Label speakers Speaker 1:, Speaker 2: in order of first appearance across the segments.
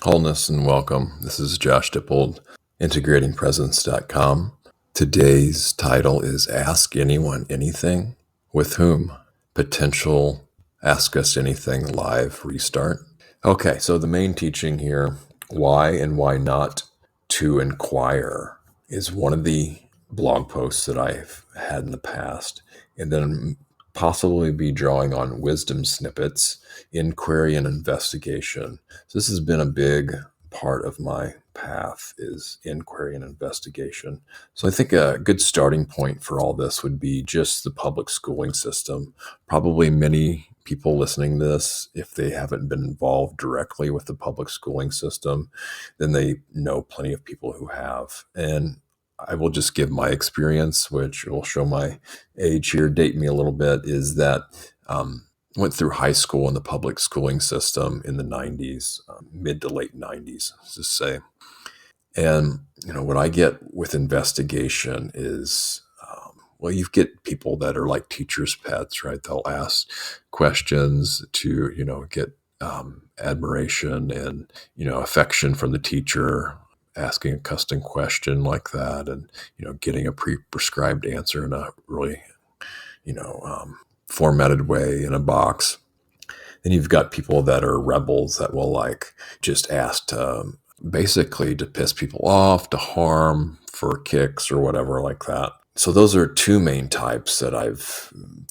Speaker 1: Wholeness and welcome. This is Josh Dippold, integratingpresence.com. Today's title is Ask Anyone Anything. With whom? Potential Ask Us Anything live restart. Okay, so the main teaching here, why and why not to inquire, is one of the blog posts that I've had in the past. And then possibly be drawing on wisdom snippets, inquiry and investigation. So this has been a big part of my path, is inquiry and investigation. So I think a good starting point for all this would be just the public schooling system. Probably many people listening to this, if they haven't been involved directly with the public schooling system, then they know plenty of people who have. And I will just give my experience, which will show my age here, date me a little bit, is that went through high school in the public schooling system in the 90s, mid to late 90s, let's just say. And, what I get with investigation is, well, you get people that are like teachers' pets, right? They'll ask questions to, get admiration and, affection from the teacher, asking a custom question like that and, getting a pre-prescribed answer in a really, formatted way in a box. Then you've got people that are rebels that will just ask basically to piss people off, to harm, for kicks or whatever like that. So those are two main types that I'm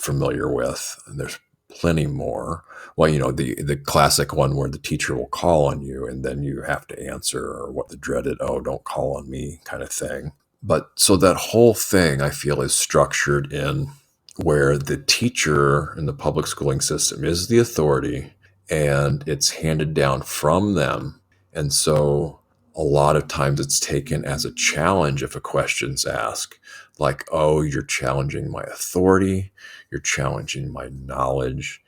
Speaker 1: familiar with. And there's plenty more. Well, the classic one where the teacher will call on you and then you have to answer, or what the dreaded, oh, don't call on me kind of thing. But so that whole thing I feel is structured in where the teacher in the public schooling system is the authority and it's handed down from them. And so a lot of times it's taken as a challenge if a question's asked, like, oh, you're challenging my authority, you're challenging my knowledge.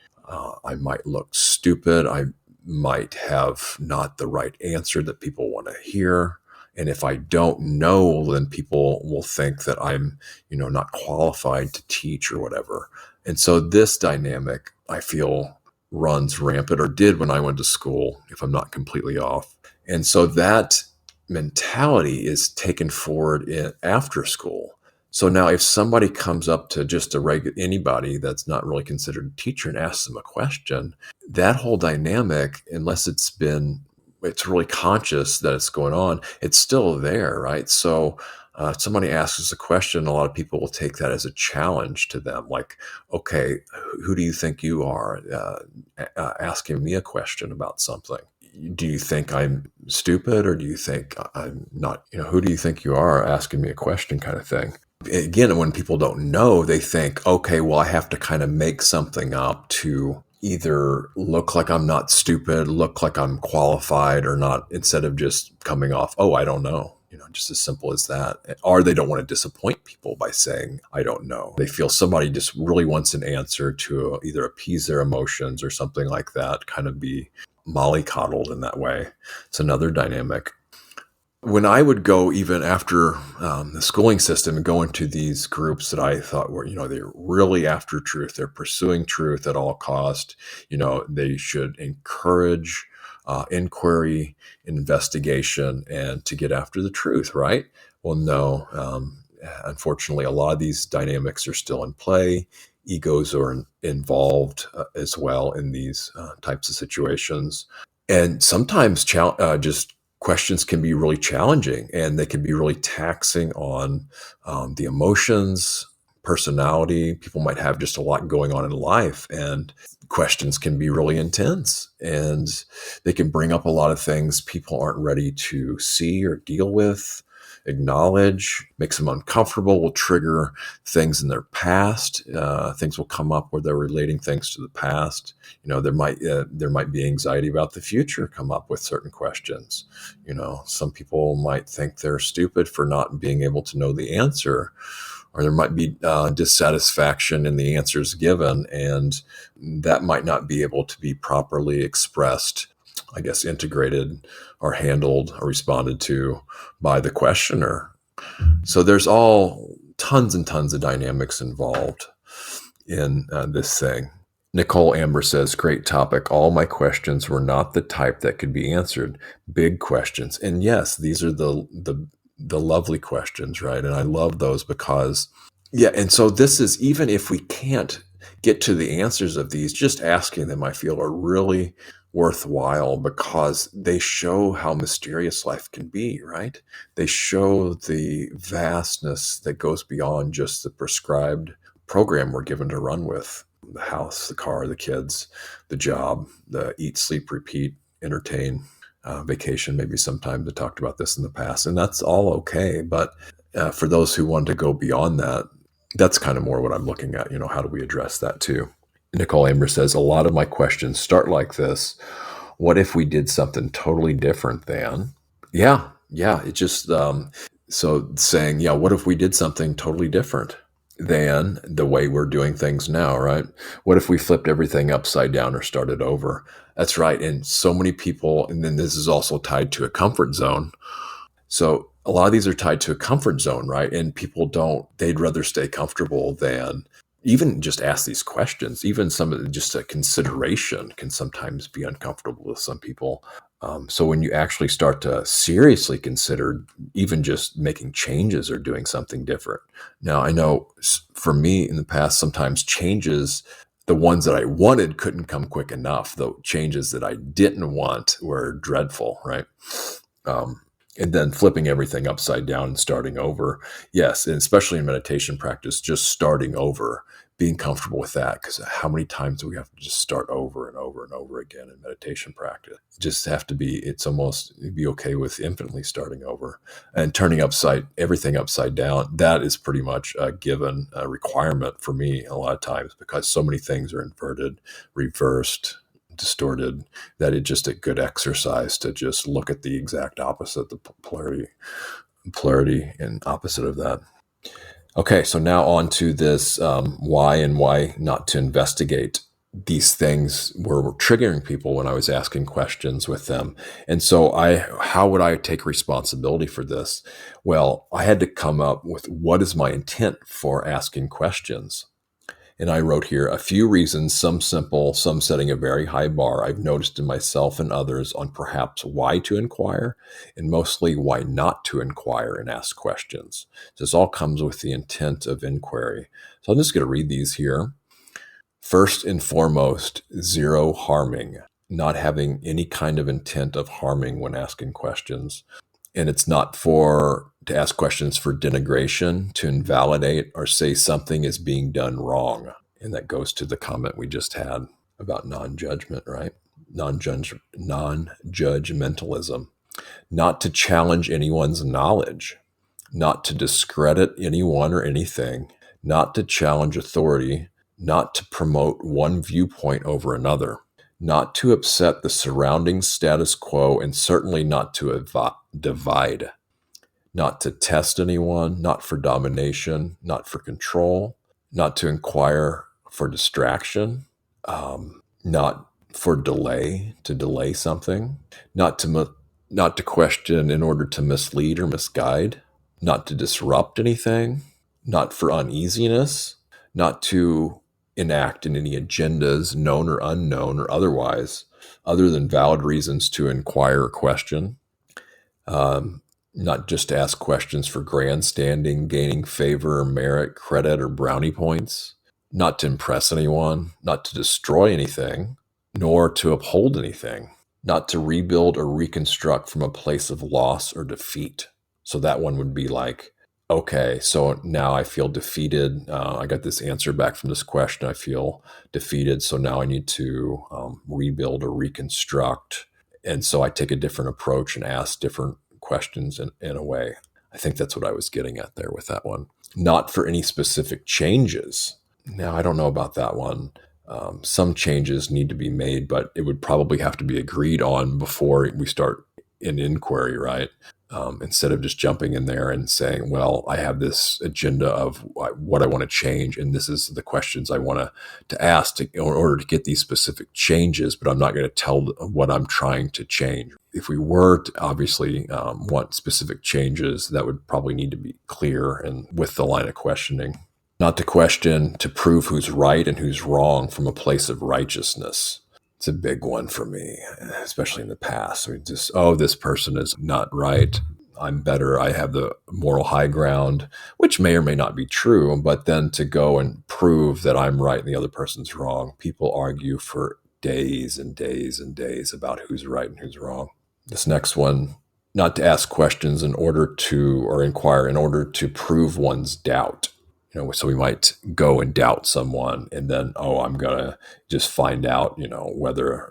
Speaker 1: I might look stupid. I might have not the right answer that people want to hear. And if I don't know, then people will think that I'm, not qualified to teach or whatever. And so this dynamic, I feel, runs rampant, or did when I went to school, if I'm not completely off. And so that mentality is taken forward after school. So now if somebody comes up to just anybody that's not really considered a teacher and asks them a question, that whole dynamic, unless it's really conscious that it's going on, it's still there, right? So if somebody asks us a question, a lot of people will take that as a challenge to them. Like, okay, who do you think you are asking me a question about something? Do you think I'm stupid, or do you think I'm not, who do you think you are asking me a question kind of thing? Again, when people don't know, they think, okay, well, I have to kind of make something up to either look like I'm not stupid, look like I'm qualified or not, instead of just coming off, oh, I don't know, just as simple as that. Or they don't want to disappoint people by saying, I don't know. They feel somebody just really wants an answer to either appease their emotions or something like that, kind of be mollycoddled in that way. It's another dynamic. When I would go even after the schooling system and go into these groups that I thought were, they're really after truth, they're pursuing truth at all cost, they should encourage inquiry, investigation, and to get after the truth, right? Well, no. Unfortunately, a lot of these dynamics are still in play. Egos are involved as well in these types of situations. And sometimes just questions can be really challenging, and they can be really taxing on the emotions, personality. People might have just a lot going on in life, and questions can be really intense, and they can bring up a lot of things people aren't ready to see or deal with, acknowledge, makes them uncomfortable, will trigger things in their past. Things will come up where they're relating things to the past. There might be anxiety about the future come up with certain questions. Some people might think they're stupid for not being able to know the answer, or there might be dissatisfaction in the answers given, and that might not be able to be properly expressed, I guess, integrated or handled or responded to by the questioner. So there's all tons and tons of dynamics involved in this thing. Nicole Amber says, great topic. All my questions were not the type that could be answered. Big questions. And yes, these are the lovely questions, right? And I love those because, yeah. And so this is, even if we can't get to the answers of these, just asking them, I feel, are really worthwhile because they show how mysterious life can be, right? They show the vastness that goes beyond just the prescribed program we're given to run with: the house, the car, the kids, the job, the eat, sleep, repeat, entertain, vacation. Maybe sometimes I talked about this in the past, and that's all okay. But for those who want to go beyond that, that's kind of more what I'm looking at. How do we address that too? Nicole Amber says, a lot of my questions start like this. What if we did something totally different than? Yeah, yeah. It just, so saying, yeah, what if we did something totally different than the way we're doing things now, right? What if we flipped everything upside down or started over? That's right. And so many people, and then this is also tied to a comfort zone. So a lot of these are tied to a comfort zone, right? And people they'd rather stay comfortable than even just ask these questions. Even some of just a consideration can sometimes be uncomfortable with some people. So when you actually start to seriously consider even just making changes or doing something different. Now, I know for me in the past, sometimes changes, the ones that I wanted couldn't come quick enough. The changes that I didn't want were dreadful, right? And then flipping everything upside down and starting over. Yes, and especially in meditation practice, just starting over, being comfortable with that, because how many times do we have to just start over and over and over again in meditation practice? Just have to be, it's almost be okay with infinitely starting over and turning everything upside down. That is pretty much a given requirement for me a lot of times, because so many things are inverted, reversed, distorted, that it's just a good exercise to just look at the exact opposite, the polarity and opposite of that. Okay, so now on to this why and why not to investigate. These things were triggering people when I was asking questions with them. And so how would I take responsibility for this? Well, I had to come up with, what is my intent for asking questions? And I wrote here a few reasons, some simple, some setting a very high bar, I've noticed in myself and others on perhaps why to inquire, and mostly why not to inquire and ask questions. So this all comes with the intent of inquiry. So I'm just going to read these here. First and foremost, zero harming, not having any kind of intent of harming when asking questions. And it's not to ask questions for denigration, to invalidate, or say something is being done wrong. And that goes to the comment we just had about non-judgment, right? Non-judgmentalism. Not to challenge anyone's knowledge, not to discredit anyone or anything, not to challenge authority, not to promote one viewpoint over another, not to upset the surrounding status quo, and certainly not to divide, not to test anyone, not for domination, not for control, not to inquire for distraction, not for to delay something, not to question in order to mislead or misguide, not to disrupt anything, not for uneasiness, not to enact in any agendas, known or unknown or otherwise, other than valid reasons to inquire or question, not just to ask questions for grandstanding, gaining favor or merit, credit or brownie points, not to impress anyone, not to destroy anything, nor to uphold anything, not to rebuild or reconstruct from a place of loss or defeat. So that one would be like, okay, so now I feel defeated. I got this answer back from this question. I feel defeated. So now I need to rebuild or reconstruct. And so I take a different approach and ask different questions in a way. I think that's what I was getting at there with that one. Not for any specific changes. Now, I don't know about that one. Some changes need to be made, but it would probably have to be agreed on before we start an inquiry, right? Instead of just jumping in there and saying, well, I have this agenda of what I want to change, and this is the questions I want to ask in order to get these specific changes, but I'm not going to tell what I'm trying to change. If we were to obviously want specific changes, that would probably need to be clear and with the line of questioning. Not to question, to prove who's right and who's wrong from a place of righteousness. It's a big one for me, especially in the past. We just, oh, this person is not right. I'm better. I have the moral high ground, which may or may not be true. But then to go and prove that I'm right and the other person's wrong, people argue for days and days and days about who's right and who's wrong. This next one, not to ask questions in order to, or inquire in order to prove one's doubt. So we might go and doubt someone, and then, oh, I'm gonna just find out, whether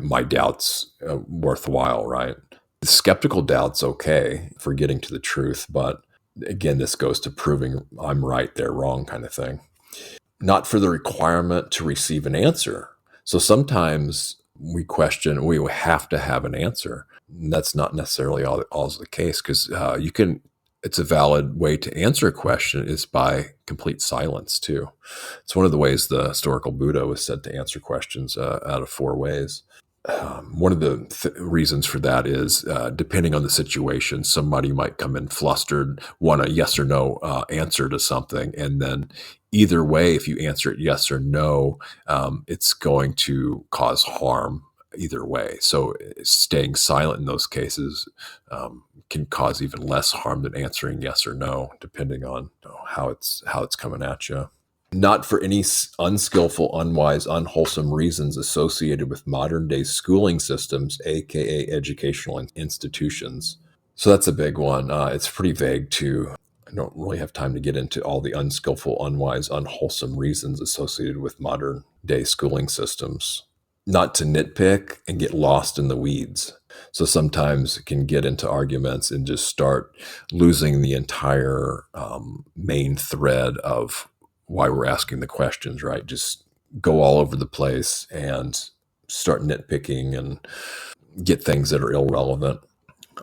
Speaker 1: my doubt's worthwhile, right? The skeptical doubt's okay for getting to the truth, but again, this goes to proving I'm right, they're wrong, kind of thing. Not for the requirement to receive an answer. So sometimes we question, we have to have an answer. And that's not necessarily always the case, because it's a valid way to answer a question is by complete silence too. It's one of the ways the historical Buddha was said to answer questions out of 4 ways. One of the reasons for that is depending on the situation, somebody might come in flustered, want a yes or no answer to something. And then either way, if you answer it yes or no, it's going to cause harm either way. So staying silent in those cases can cause even less harm than answering yes or no, depending on how it's coming at you. Not for any unskillful, unwise, unwholesome reasons associated with modern day schooling systems, aka educational institutions. So that's a big one. It's pretty vague too. I don't really have time to get into all the unskillful, unwise, unwholesome reasons associated with modern day schooling systems. Not to nitpick and get lost in the weeds. So sometimes it can get into arguments and just start losing the entire main thread of why we're asking the questions, right? Just go all over the place and start nitpicking and get things that are irrelevant.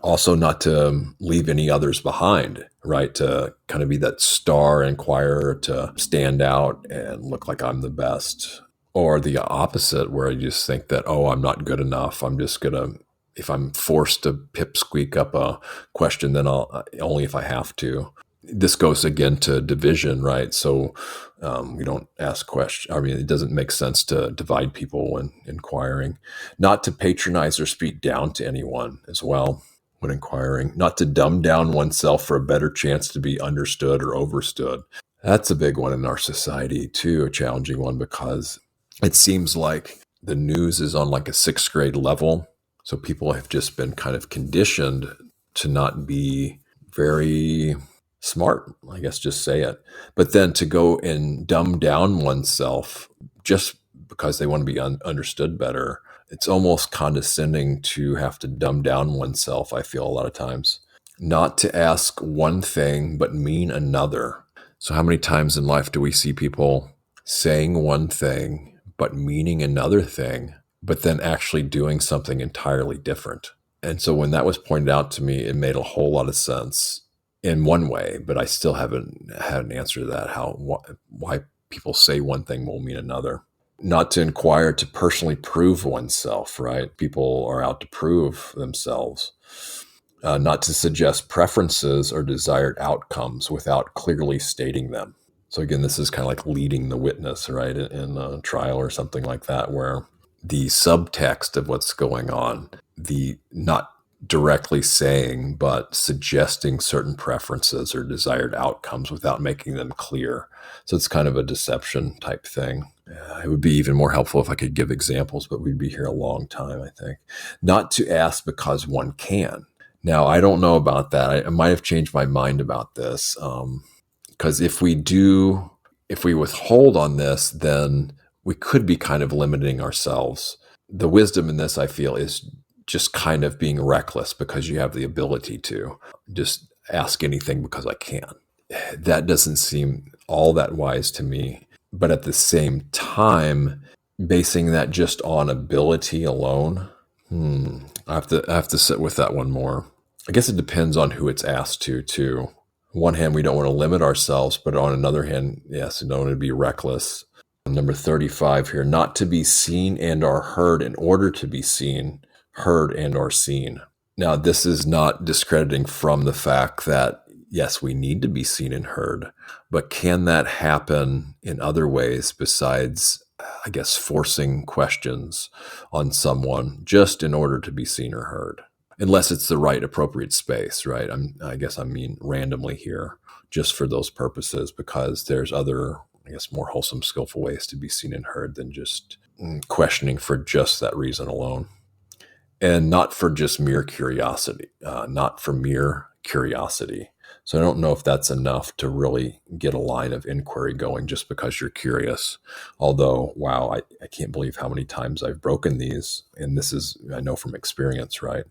Speaker 1: Also, not to leave any others behind, right? To kind of be that star inquirer, to stand out and look like I'm the best. Or the opposite, where you just think that, oh, I'm not good enough. I'm just going to, if I'm forced to pipsqueak up a question, then I'll only if I have to. This goes again to division, right? So we don't ask questions. I mean, it doesn't make sense to divide people when inquiring. Not to patronize or speak down to anyone as well when inquiring. Not to dumb down oneself for a better chance to be understood or overstood. That's a big one in our society too, a challenging one, because it seems like the news is on like a 6th grade level. So people have just been kind of conditioned to not be very smart, I guess, just say it. But then to go and dumb down oneself just because they want to be understood better, it's almost condescending to have to dumb down oneself, I feel a lot of times. Not to ask one thing but mean another. So how many times in life do we see people saying one thing but meaning another thing, but then actually doing something entirely different? And so when that was pointed out to me, it made a whole lot of sense in one way, but I still haven't had an answer to that, why people say one thing will mean another. Not to inquire to personally prove oneself, right? People are out to prove themselves. Not to suggest preferences or desired outcomes without clearly stating them. So again, this is kind of like leading the witness, right, in a trial or something like that, where the subtext of what's going on, the not directly saying, but suggesting certain preferences or desired outcomes without making them clear. So it's kind of a deception type thing. It would be even more helpful if I could give examples, but we'd be here a long time, I think. Not to ask because one can. Now, I don't know about that. I might have changed my mind about this. Because if we withhold on this, then we could be kind of limiting ourselves. The wisdom in this, I feel, is just kind of being reckless because you have the ability to just ask anything because I can. That doesn't seem all that wise to me. But at the same time, basing that just on ability alone, I have to sit with that one more. I guess it depends on who it's asked to, too. On one hand, we don't want to limit ourselves, but on another hand, yes, we don't want to be reckless. Number 35 here, not to be seen and or heard in order to be seen, heard and or seen. Now, this is not discrediting from the fact that yes, we need to be seen and heard, but can that happen in other ways besides, I guess, forcing questions on someone just in order to be seen or heard? Unless it's the right appropriate space, right? I guess I mean randomly here, just for those purposes, because there's other, I guess, more wholesome, skillful ways to be seen and heard than just questioning for just that reason alone, and not for just mere curiosity, not for mere curiosity. So I don't know if that's enough to really get a line of inquiry going just because you're curious. Although, wow, I can't believe how many times I've broken these. And this is, I know from experience, right?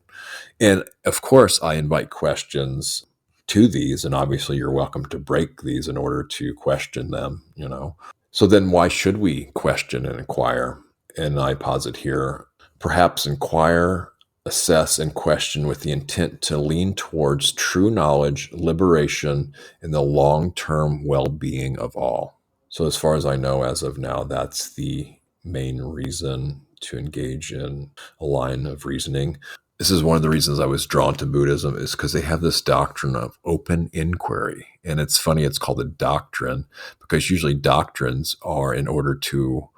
Speaker 1: And of course, I invite questions to these, and obviously you're welcome to break these in order to question them. So then why should we question and inquire? And I posit here, perhaps inquire, assess, and question with the intent to lean towards true knowledge, liberation, and the long-term well-being of all. So as far as I know, as of now, that's the main reason to engage in a line of reasoning. This is one of the reasons I was drawn to Buddhism, is because they have this doctrine of open inquiry. And it's funny, it's called a doctrine, because usually doctrines are in order to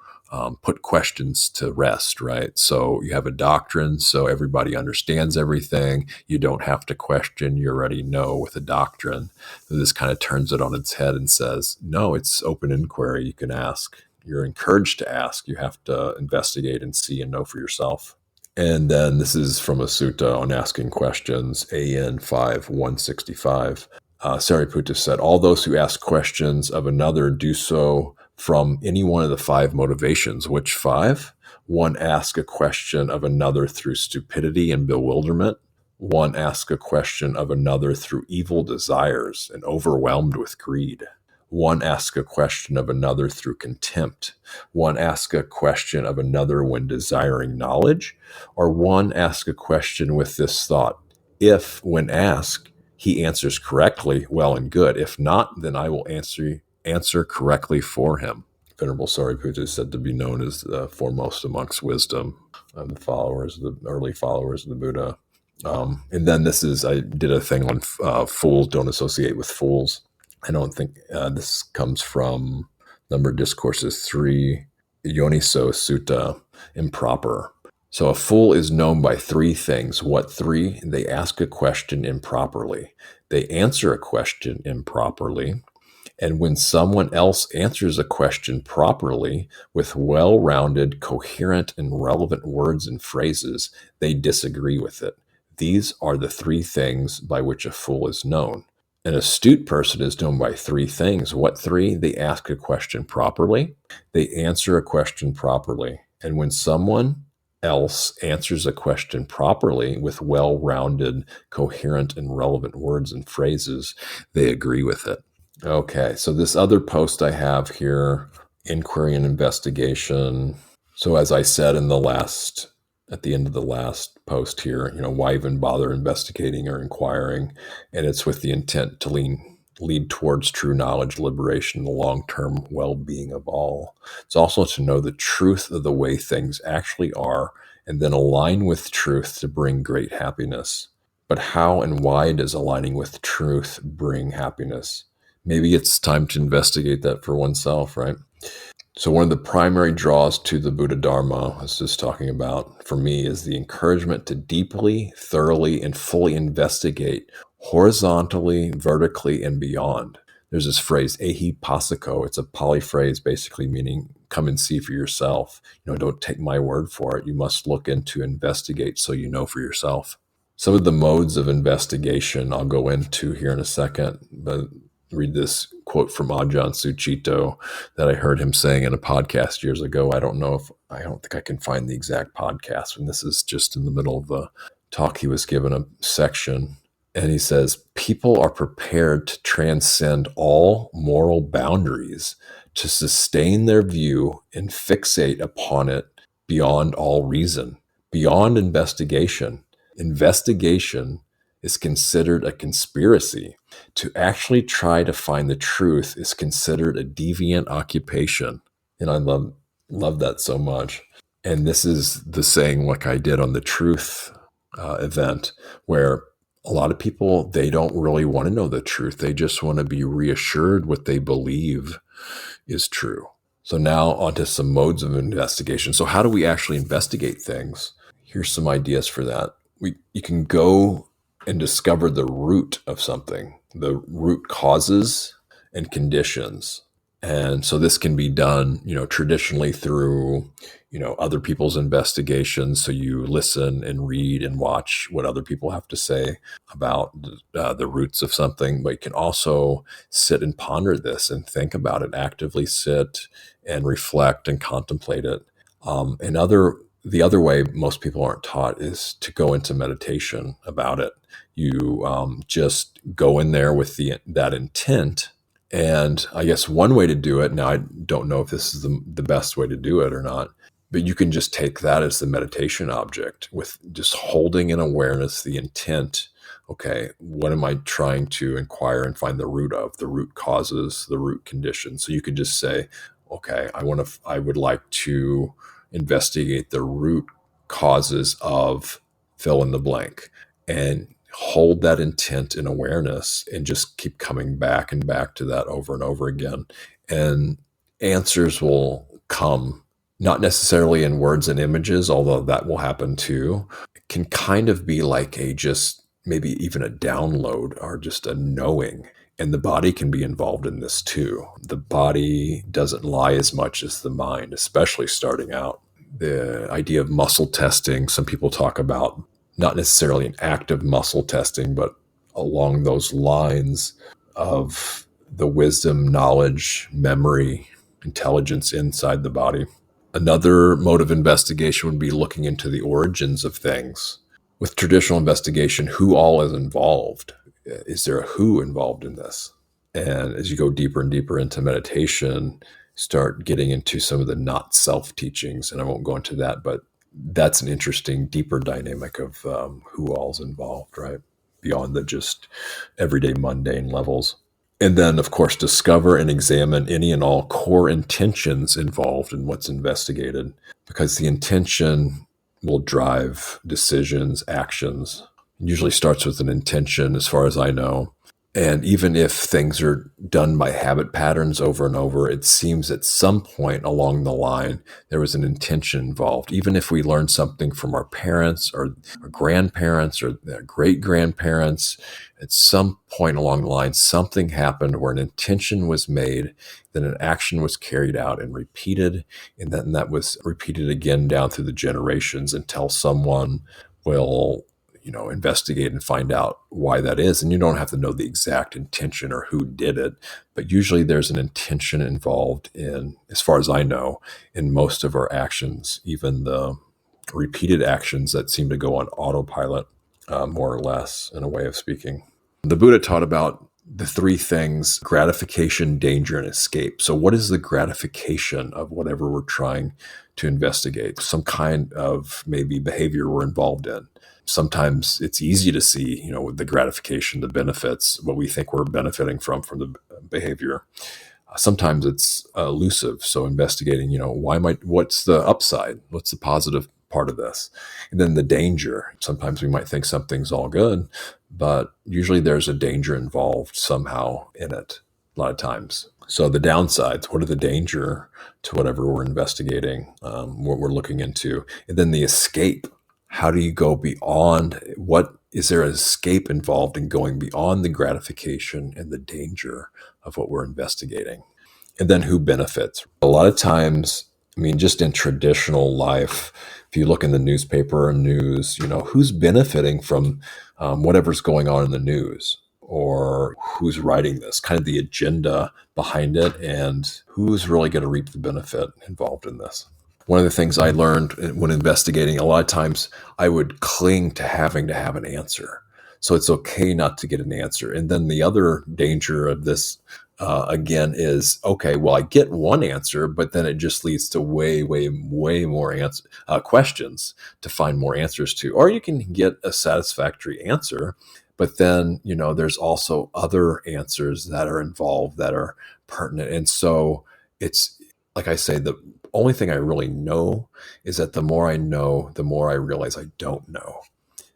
Speaker 1: put questions to rest, right? So you have a doctrine, so everybody understands everything. You don't have to question, you already know with a doctrine. And this kind of turns it on its head and says, no, it's open inquiry. You can ask. You're encouraged to ask. You have to investigate and see and know for yourself. And then this is from a sutta on asking questions, AN 5165. Sariputta said, all those who ask questions of another do so from any one of the five motivations. Which five? One, ask a question of another through stupidity and bewilderment. One, ask a question of another through evil desires and overwhelmed with greed. One, ask a question of another through contempt. One, ask a question of another when desiring knowledge. Or one, ask a question with this thought, if, when asked, he answers correctly, well and good. If not, then I will answer correctly for him. Venerable Sariputta is said to be known as the foremost amongst wisdom of the early followers of the Buddha. And then I did a thing on fools don't associate with fools. I don't think this comes from Number Discourses 3, Yoniso Sutta, improper. So a fool is known by three things. What three? They ask a question improperly. They answer a question improperly. And when someone else answers a question properly with well-rounded, coherent, and relevant words and phrases, they disagree with it. These are the three things by which a fool is known. An astute person is known by three things. What three? They ask a question properly. They answer a question properly. And when someone else answers a question properly with well-rounded, coherent, and relevant words and phrases, they agree with it. Okay, so this other post I have here, inquiry and investigation. So as I said at the end of the last post here, why even bother investigating or inquiring? And it's with the intent to lead towards true knowledge, liberation, and the long-term well-being of all. It's also to know the truth of the way things actually are, and then align with truth to bring great happiness. But how and why does aligning with truth bring happiness? Maybe it's time to investigate that for oneself, right? So one of the primary draws to the Buddha Dharma, I was just talking about, for me, is the encouragement to deeply, thoroughly, and fully investigate horizontally, vertically, and beyond. There's this phrase, ehi passiko. It's a Pali phrase basically meaning come and see for yourself. Don't take my word for it. You must look into, investigate so you know for yourself. Some of the modes of investigation I'll go into here in a second, but read this quote from Ajahn Sucitto that I heard him saying in a podcast years ago. I don't think I can find the exact podcast, and this is just in the middle of a talk he was given a section. And he says, people are prepared to transcend all moral boundaries to sustain their view and fixate upon it beyond all reason, beyond investigation. Investigation is considered a conspiracy. To actually try to find the truth is considered a deviant occupation. And I love that so much. And this is the saying like I did on the truth event, where A lot of people, they don't really want to know the truth. They just want to be reassured what they believe is true. So now onto some modes of investigation. So how do we actually investigate things? Here's some ideas for that. You can go and discover the root of something, the root causes and conditions. And so this can be done, traditionally through, other people's investigations. So you listen and read and watch what other people have to say about the roots of something. But you can also sit and ponder this and think about it, actively sit and reflect and contemplate it. The other way most people aren't taught is to go into meditation about it. You just go in there with that intent. And I guess one way to do it, now I don't know if this is the best way to do it or not, but you can just take that as the meditation object with just holding in awareness the intent. Okay, what am I trying to inquire and find the root of, the root causes, the root conditions? So you could just say, okay, I would like to investigate the root causes of fill in the blank, and hold that intent in awareness and just keep coming back and back to that over and over again. And answers will come, not necessarily in words and images, although that will happen too. It can kind of be like just maybe even a download or just a knowing. And the body can be involved in this too. The body doesn't lie as much as the mind, especially starting out. The idea of muscle testing, some people talk about not necessarily an active muscle testing, but along those lines of the wisdom, knowledge, memory, intelligence inside the body. Another mode of investigation would be looking into the origins of things. With traditional investigation, who all is involved? Is there a who involved in this? And as you go deeper and deeper into meditation, start getting into some of the not self teachings. And I won't go into that, but that's an interesting, deeper dynamic of who all's involved, right? Beyond the just everyday mundane levels. And then, of course, discover and examine any and all core intentions involved in what's investigated, because the intention will drive decisions, actions. It usually starts with an intention, as far as I know. And even if things are done by habit patterns over and over, it seems at some point along the line, there was an intention involved. Even if we learned something from our parents or our grandparents or their great grandparents, at some point along the line, something happened where an intention was made, then an action was carried out and repeated. And then that was repeated again down through the generations until someone will investigate and find out why that is. And you don't have to know the exact intention or who did it, but usually there's an intention involved in, as far as I know, in most of our actions, even the repeated actions that seem to go on autopilot, more or less, in a way of speaking. The Buddha taught about the three things: gratification, danger, and escape. So what is the gratification of whatever we're trying to investigate? Some kind of maybe behavior we're involved in. Sometimes it's easy to see, with the gratification, the benefits, what we think we're benefiting from the behavior. Sometimes it's elusive. So investigating, what's the upside? What's the positive part of this? And then the danger. Sometimes we might think something's all good, but usually there's a danger involved somehow in it, a lot of times. So the downsides, what are the danger to whatever we're investigating, what we're looking into? And then the escape. How do you go beyond? What is there an escape involved in going beyond the gratification and the danger of what we're investigating? And then who benefits? A lot of times, just in traditional life, if you look in the newspaper and news, who's benefiting from whatever's going on in the news, or who's writing this, kind of the agenda behind it, and who's really going to reap the benefit involved in this. One of the things I learned when investigating, a lot of times I would cling to having to have an answer. So it's okay not to get an answer. And then the other danger of this, again, is, okay, well, I get one answer, but then it just leads to way, way, way more questions to find more answers to. Or you can get a satisfactory answer, but then, there's also other answers that are involved that are pertinent. And so it's, like I say, the only thing I really know is that the more I know, the more I realize I don't know.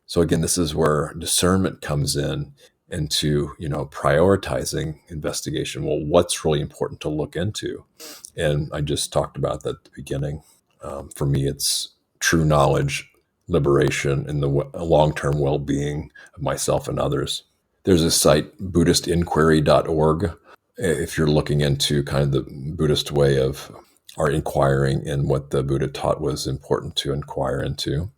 Speaker 1: So again, this is where discernment comes in into, prioritizing investigation. Well, what's really important to look into? And I just talked about that at the beginning. For me, it's true knowledge, liberation, and the long-term well-being of myself and others. There's a site, buddhistinquiry.org. If you're looking into kind of the Buddhist way of our inquiring in what the Buddha taught was important to inquire into.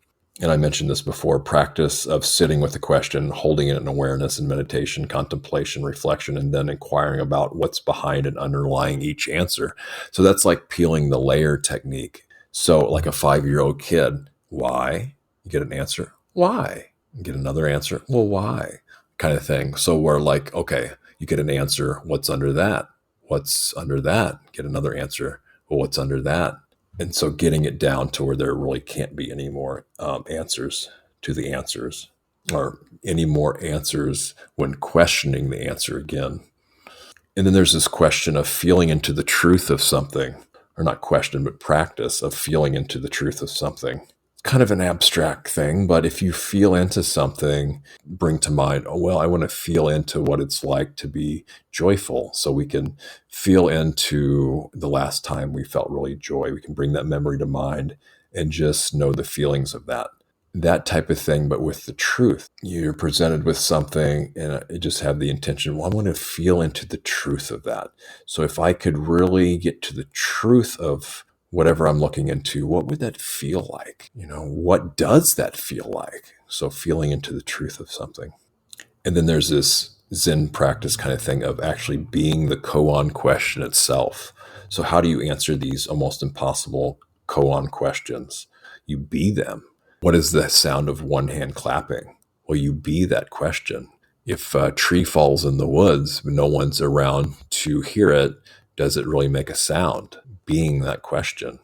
Speaker 1: And I mentioned this before, practice of sitting with the question, holding it in awareness and meditation, contemplation, reflection, and then inquiring about what's behind and underlying each answer. So that's like peeling the layer technique. So like a 5-year-old kid, why? You get an answer, why? You get another answer, well, why? Kind of thing. So we're like, okay, you get an answer, what's under that? What's under that? Get another answer, well, what's under that? And so getting it down to where there really can't be any more answers to the answers, or any more answers when questioning the answer again. And then there's this question of feeling into the truth of something, or not question, but practice of feeling into the truth of something. It's kind of an abstract thing, but if you feel into something, bring to mind, oh, well, I want to feel into what it's like to be joyful. So we can feel into the last time we felt really joy. We can bring that memory to mind and just know the feelings of that type of thing, but with the truth. You're presented with something and you just have the intention, well, I want to feel into the truth of that. So if I could really get to the truth of whatever I'm looking into, what would that feel like? What does that feel like? So feeling into the truth of something. And then there's this Zen practice kind of thing of actually being the koan question itself. So how do you answer these almost impossible koan questions? You be them. What is the sound of one hand clapping? Well, you be that question. If a tree falls in the woods, no one's around to hear it, does it really make a sound? Being that question.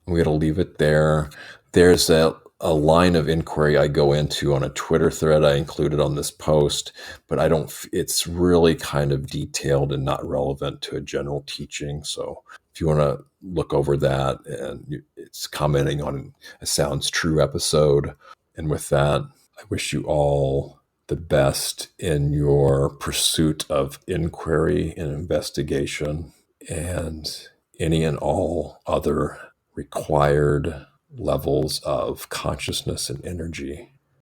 Speaker 1: We're going to leave it there. There's a line of inquiry I go into on a Twitter thread I included on this post, but it's really kind of detailed and not relevant to a general teaching. So if you want to look over that, and it's commenting on a Sounds True episode. And with that, I wish you all the best in your pursuit of inquiry and investigation, and any and all other required levels of consciousness and energy.